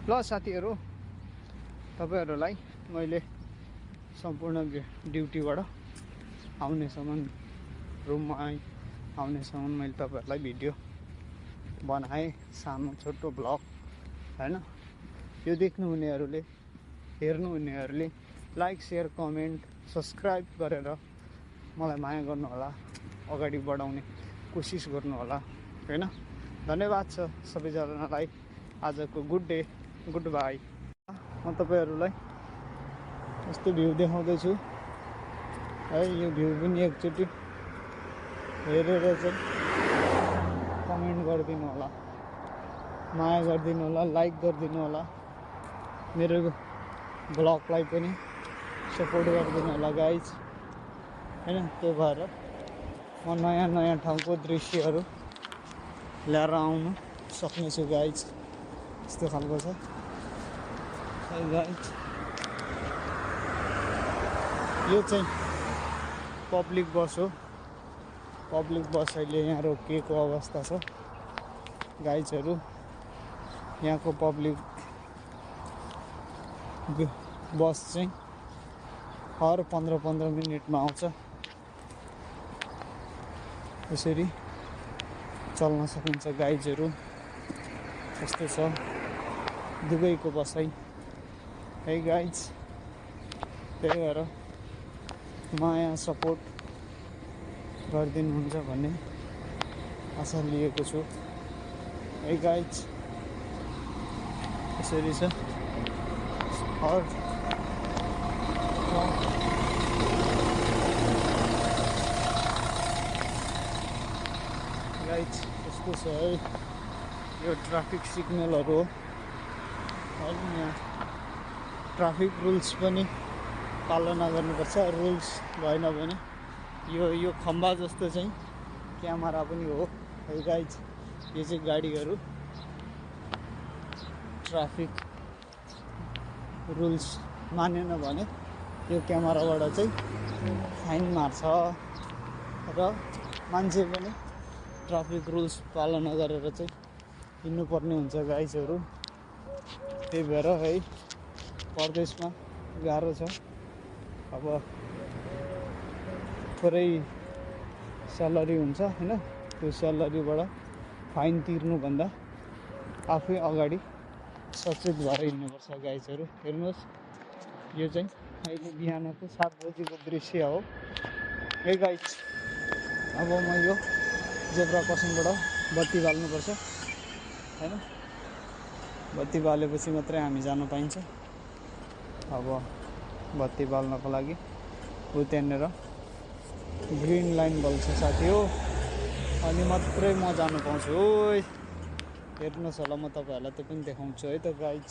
ल साथीहरू, तपाईहरुलाई मैले सम्पूर्ण ड्युटीबाट आउनेसम्म रुममा आउनेसम्म मैले तपाईहरुलाई भिडियो बनाएँ, सानो छोटो ब्लग हैन। यो देख्नुहुनेहरूले, हेर्नुहुनेहरूले लाइक शेयर कमेन्ट सब्स्क्राइब गरेर मलाई माया गर्नु होला, अगाडि बढाउने कोसिस गर्नु होला हैन। धन्यवाद छ सबैजनालाई। आजको गुड डे, गुड बाई। म तपाईहरुलाई यस्तो भ्यू देखाउँदै छु है। यो भ्यू पनि एकचोटि हेरेर चाहिँ कमेन्ट गरिदिनु होला, माया गरिदिनु होला, लाइक गरिदिनु होला, मेरो ब्लगलाई पनि सपोर्ट गरिदिनु होला गाइज हैन। त्यो भएर म नयाँ नयाँ ठाउँको दृश्यहरू ल्याएर आउनु सक्नेछु गाइज। यस्तो खालको छ है गाइज। यो चाहिँ पब्लिक बस हो। पब्लिक बस अहिले यहाँ रोकिएको अवस्था छ गाइजहरू। यहाँको पब्लिक बस चाहिँ हर 15-15 मिनटमा आउँछ। यसरी चल्न सकिन्छ गाइजहरू। यस्तो छ दुबईको बसाइ है गाइज। त्यही भएर माया सपोर्ट गरिदिनुहुन्छ भन्ने आशा लिएको छु है गाइज। यसरी छ हर गाइज। यस्तो छ है, यो ट्राफिक सिग्नलहरू हो है। यहाँ ट्राफिक रुल्स पनि पालना गर्नुपर्छ। रुल्स भएन भने यो खम्बा जस्तो चाहिँ क्यामेरा पनि हो है गाइज। यो चाहिँ गाडीहरू ट्राफिक रुल्स मानेन भने यो क्यामेराबाट चाहिँ फाइन मार्छ र मान्छे पनि ट्राफिक रुल्स पालना गरेर चाहिँ हिँड्नुपर्ने हुन्छ गाइजहरू। त्यही भएर है परदेशमा गाह्रो छ। अब थोरै स्यालेरी हुन्छ हैन, त्यो स्यालेरीबाट फाइन तिर्नुभन्दा आफै अगाडि सचेत भएर हिँड्नुपर्छ गाइजहरू। हेर्नुहोस्, यो चाहिँ अहिले बिहानको 7 बजीको दृश्य हो है गाइज। अब म यो जेब्रा क्रसिङबाट बत्ती बाल्नुपर्छ हैन। बत्ती बालेपछि मात्रै हामी जानु पाइन्छ। अब बत्ती बाल्नको लागि उ त्यहाँनिर ग्रिन लाइन बल्छ साथी हो, अनि मात्रै म जानु पाउँछु। ओइ हेर्नुहोस् होला, म तपाईहरुलाई त्यो पनि देखाउँछु है त गाइज।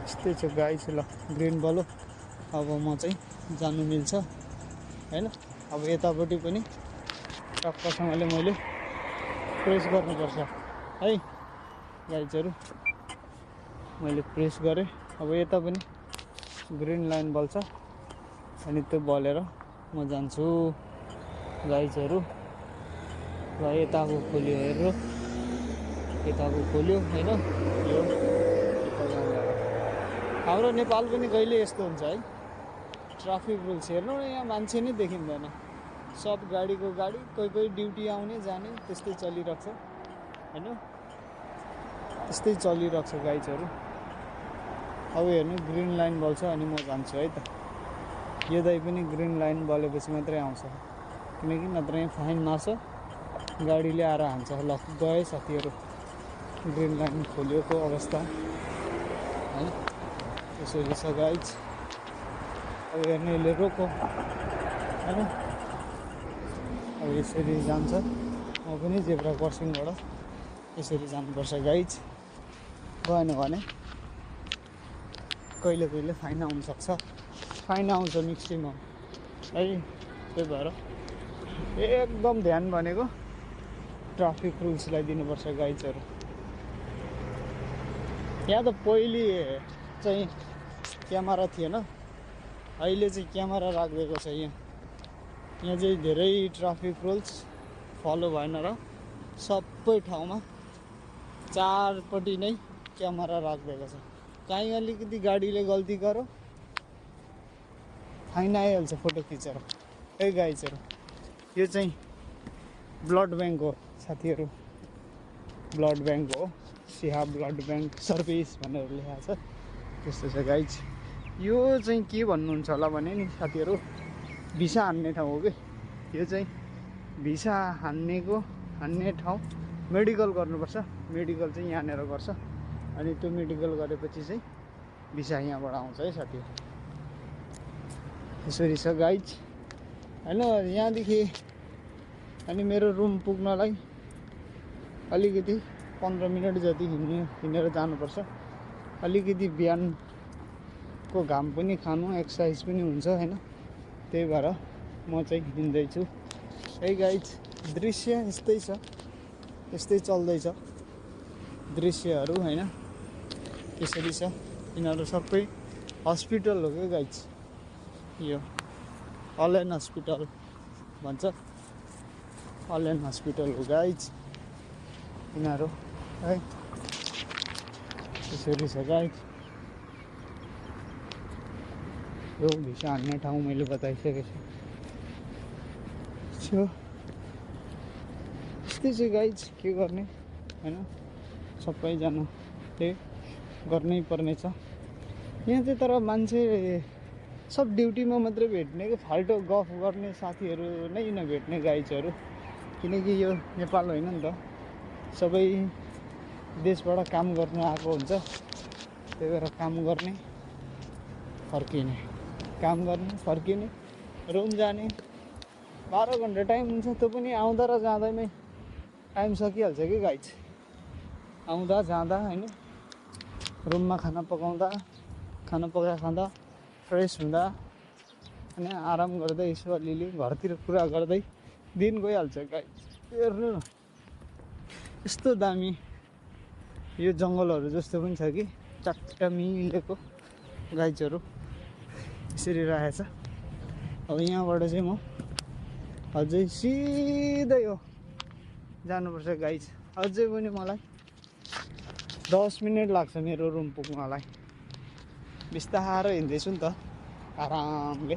यस्तै छ गाइज। ल ग्रिन बल्यो, अब म चाहिँ जानु मिल्छ हैन। अब यतापट्टि पनि टक्कसँगले मैले प्रेस गर्नुपर्छ है गाइजहरू। मैले प्रेस गरेँ। अब यता पनि ग्रिन लाइन बल्छ, अनि त्यो बलेर म जान्छु गाइजहरू। ल यताको खोल्यो, हेर्नु यताको खोल्यो हैन। यो हाम्रो नेपाल पनि कहिले यस्तो हुन्छ है, ट्राफिक रुल्स हेर्नु न, यहाँ मान्छे नै देखिँदैन। सब गाडीको गाडी, कोही ड्युटी आउने जाने त्यस्तै चलिरहेको छ हैन। त्यस्तै चलिरहेको छ गाइजहरू। अब हेर्नु ग्रिन लाइन बल्छ अनि म जान्छु है त। यो दाइ पनि ग्रिन लाइन बलेपछि मात्रै आउँछ, किनकि नत्र यहाँ फाइन मार्छ, गाडीले आएर हान्छ। ल गए साथीहरू, ग्रिन लाइन खोलिएको अवस्था है। त्यसरी छ गाइज। अब हेर्नु यसले रोको हैन। अब यसरी जान्छ। म पनि जेब्रा क्रसिङबाट यसरी जानुपर्छ गाइज। गएन भने कहिले कहिले फाइन आउन सक्छ। फाइन आउँछ म्याक्सिमम है। त्यही भएर एकदम ध्यान भनेको ट्राफिक रुल्सलाई दिनुपर्छ गाइजहरू। यहाँ त पहिले चाहिँ क्यामेरा थिएन, अहिले चाहिँ क्यामेरा राखिदिएको छ यहाँ यहाँ चाहिँ धेरै ट्राफिक रुल्स फलो भएन र सबै ठाउँमा चारपट्टि नै क्यामेरा राखिदिएको छ। कहीँ अलिकति गाडीले गल्ती गऱ्यो फाइन आइहाल्छ फोटो खिचेर। है गाइजहरू, यो चाहिँ ब्लड ब्याङ्क हो साथीहरू, ब्लड ब्याङ्क हो। सिहा ब्लड ब्याङ्क सर्भिस भनेर लेखाएको छ, त्यस्तो छ गाइज। यो चाहिँ के भन्नुहुन्छ होला भने नि साथीहरू, भिसा हान्ने ठाउँ हो कि यो चाहिँ। भिसा हान्ने ठाउँ। मेडिकल गर्नुपर्छ, मेडिकल चाहिँ यहाँनिर गर्छ, अनि त्यो मेडिकल गरेपछि चाहिँ भिसा यहाँबाट आउँछ है साथीहरू। यसरी छ गाइज होइन। यहाँदेखि अनि मेरो रुम पुग्नलाई अलिकति 15 मिनट जति हिँडेर जानुपर्छ। अलिकति बिहानको घाम पनि खानु, एक्सर्साइज पनि हुन्छ होइन, त्यही भएर म चाहिँ हिँड्दैछु है गाइज। दृश्य यस्तै छ, यस्तै चल्दैछ दृश्यहरू होइन। यसरी छ, यिनीहरू सबै हस्पिटल हो क्या गाइज। यो अलेन हस्पिटल भन्छ, अलेन हस्पिटल हो गाइज यिनीहरू है। त्यसरी छ गाइज। यो भिसा हान्ने ठाउँ मैले बताइसकेको छु। यस्तै चाहिँ गाइज, के गर्ने होइन, सबैजनाले गर्नै पर्ने छ। यहाँ चाहिँ तर मान्छे सब ड्युटीमा मात्रै भेट्ने कि फाल्टो गफ गर्ने साथीहरू नै नभेट्ने गाइजहरू, किनकि यो नेपाल होइन नि त, सबै देशबाट काम गर्नु आएको हुन्छ। त्यही भएर काम गर्ने फर्किने, काम गर्ने फर्किने, रुम जाने। 12 घन्टा टाइम हुन्छ, त्यो पनि आउँदा र जाँदैमै टाइम सकिहाल्छ कि गाइज। आउँदा जाँदा होइन, रुममा खाना पकाएर खाँदा, फ्रेस हुँदा अनि आराम गर्दै यसो अलिअलि घरतिर कुरा गर्दै दिन गइहाल्छ गाइज। हेर्नु न, यस्तो दामी यो जङ्गलहरू जस्तो पनि छ कि चट्ट मिलेको गाइजहरू यसरी राखेको छ। अब यहाँबाट चाहिँ म अझै सिधै हो जानुपर्छ गाइज। अझै पनि मलाई 10 मिनट लाग्छ मेरो रुम पुग्नलाई। बिस्तारै हिँड्दैछु नि त आरामले,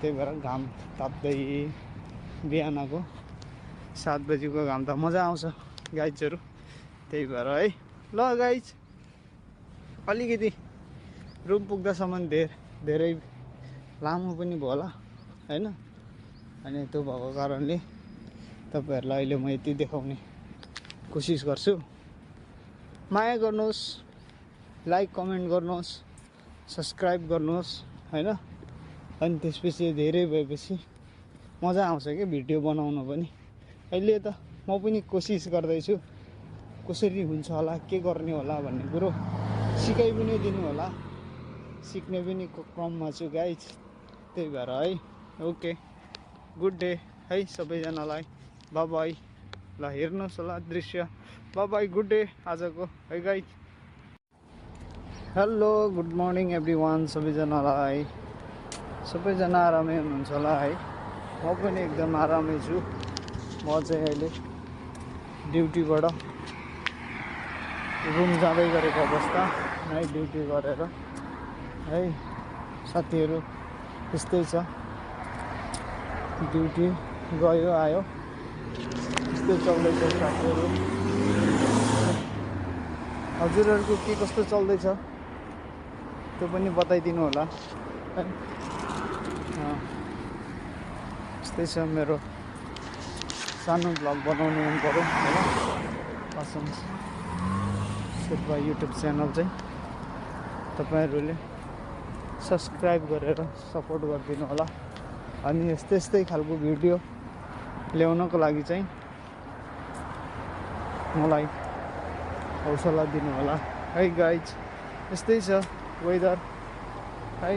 त्यही भएर घाम ताप्दै बिहानको 7 बजीको घाम त मजा आउँछ गाइजहरू। त्यही भएर है ल गाइज, अलिकति रुम पुग्दासम्म धेरै लामो पनि भयो होला होइन। अनि त्यो भएको कारणले तपाईँहरूलाई अहिले म यति देखाउने कोसिस गर्छु। माया गर्नुहोस्, लाइक कमेन्ट गर्नुहोस्, सब्सक्राइब गर्नुहोस् होइन। अनि त्यसपछि धेरै भएपछि मजा आउँछ कि भिडियो बनाउन पनि। अहिले त म पनि कोसिस गर्दैछु, कसरी हुन्छ होला, के गर्ने होला भन्ने कुरो सिकाइ पनि दिनु होला, सिक्ने पनि क्रममा छु गाइज। त्यही भएर है, ओके, गुड डे है सबैजनालाई, बाइ बाइ। ल हेर्नुहोस् होला दृश्य, बाइ बाइ, गुड डे आजको है guys. Hello good morning everyone, सबैजनालाई, सबैजना आरामै हुनुहुन्छ होला है। म पनि एकदम आरामै छु। म चाहिँ अहिले ड्युटीबाट रुम जाँदै गरेको अवस्था, नाइट ड्युटी गरेर है साथीहरू। त्यस्तै छ, ड्युटी गयो आयो, त्यस्तै चल्दैछ साथीहरू। हजुरहरूको के कस्तो चल्दैछ त्यो पनि बताइदिनु होला है। त्यस्तै छ, मेरो सानो भ्लग बनाउनु मन पऱ्यो होइन। आसाम शेर्पा युट्युब च्यानल चाहिँ तपाईँहरूले सब्सक्राइब गरेर सपोर्ट गरिदिनु होला। अनि यस्तै खालको भिडियो ल्याउनको लागि चाहिँ मलाई हौसला दिनु होला है गाइज। यस्तै छ वेदर है।